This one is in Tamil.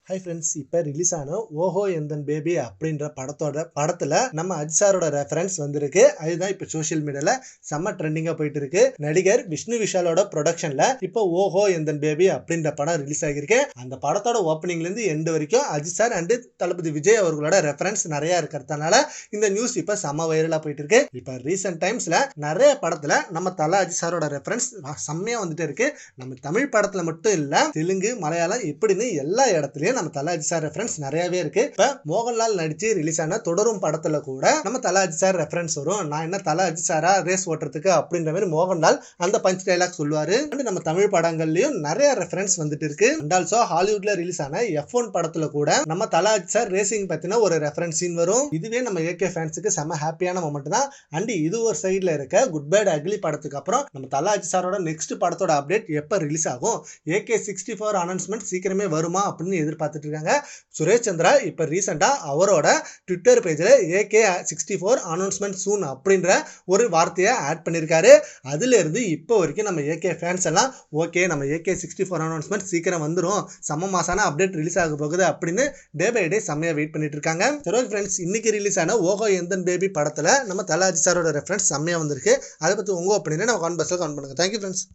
ஹாய் ஃப்ரெண்ட்ஸ், இப்போ ரிலீஸ் ஆன ஓஹோ எந்தன் பேபி அப்படின்ற படத்துல நம்ம அஜிசாரோட ரெஃபரன்ஸ் வந்திருக்கு. அதுதான் இப்போ சோஷியல் மீடியால செம்ம ட்ரெண்டிங்கா போயிட்டு இருக்கு. நடிகர் விஷ்ணு விஷாலோட ப்ரொடக்ஷன்ல இப்போ ஓஹோ எந்தன் பேபி அப்படின்ற படம் ரிலீஸ் ஆகிருக்கு. அந்த படத்தோட ஓப்பனிங்ல இருந்து எண்ட் வரைக்கும் அஜிசார் அண்ட் தளபதி விஜய் அவர்களோட ரெஃபரன்ஸ் நிறைய இருக்கிறதுனால இந்த நியூஸ் இப்போ செம்ம வைரலா போயிட்டு இருக்கு. இப்போ ரீசெண்ட் டைம்ஸ்ல நிறைய படத்துல நம்ம தல அஜிசாரோட ரெஃபரன்ஸ் செம்மையா வந்துட்டு இருக்கு. நம்ம தமிழ் படத்துல மட்டும் இல்ல, தெலுங்கு, மலையாளம் இப்படின்னு எல்லா இடத்துலயும் நம்ம தல அஜிசார் ரெஃபரன்ஸ் நிறையவே இருக்கு. இப்ப மோகன்லால் நடிச்சு ரிலீஸ் ஆன தொடரும் படத்துல கூட நம்ம தல அஜிசார் ரெஃபரன்ஸ் வரும். நான் என்ன தல அஜிசாரா ரேஸ் ஓட்டுறதுக்கு அப்படின்ற மாதிரி மோகன்லால் அந்த பஞ்ச் டைலாக் சொல்லுவாரு. நம்ம தமிழ் படங்கள்லயும் நிறைய ரெஃபரன்ஸ் வந்துட்டு இருக்கு. அண்ட் ஆல்சோ ஹாலிவுட்ல ரிலீஸ் ஆன F1 படத்துல கூட நம்ம தல அஜிசார் ரேசிங் பத்தின ஒரு ரெஃபரன்ஸ் சீன் வரும். இதுவே நம்ம ஏகே ஃபேன்ஸுக்கு செம ஹாப்பியான மொமெண்ட் தான். அண்ட் இது ஒரு சைட்ல இருக்க குட் பேட் அக்லி படத்துக்கு அப்புறம் நம்ம தல அஜிசாரோட நெக்ஸ்ட் படத்தோட அப்டேட் எப்ப ரிலீஸ் ஆகும், AK64 அனௌன்ஸ்மெண்ட் சீக்கிரமே வருமா அப்படின்னு எதிர்பார்த்துட்டு இருக்காங்க. சுரேஷ் சந்திரா இப்ப ரீசெண்டா அவரோட ட்விட்டர் பேஜ்ல AK64 அனௌன்ஸ்மெண்ட் சூன் அப்படின்ற ஒரு வார்த்தையை ஆட் பண்ணிருக்காரு. அதுல இருந்து இப்போ வரைக்கும் நம்ம ஏகே ஃபேன்ஸ் எல்லாம் ஓகே, நம்ம AK64 அனௌன்ஸ்மெண்ட் சீக்கிரம் வந்துடும், செம்ம மாசான அப்டேட் ரிலீஸ் ஆக போகுது அப்படின்னு டே பை டே செம்மையா வெயிட் பண்ணிட்டு இருக்காங்க. சரி ஃப்ரெண்ட்ஸ், இன்னைக்கு ரிலீஸ் ஆன ஓஹோ எந்தன் பேபி படத்துல நம்ம தல அஜிசாரோட ரெஃபரன்ஸ் செம்மையா வந்திருக்கு. அதை பத்தி உங்க ஒப்பீனியனை நம்ம கமெண்ட் பாக்ஸ்ல கமெண்ட் பண்ணுங்க. Thank you friends.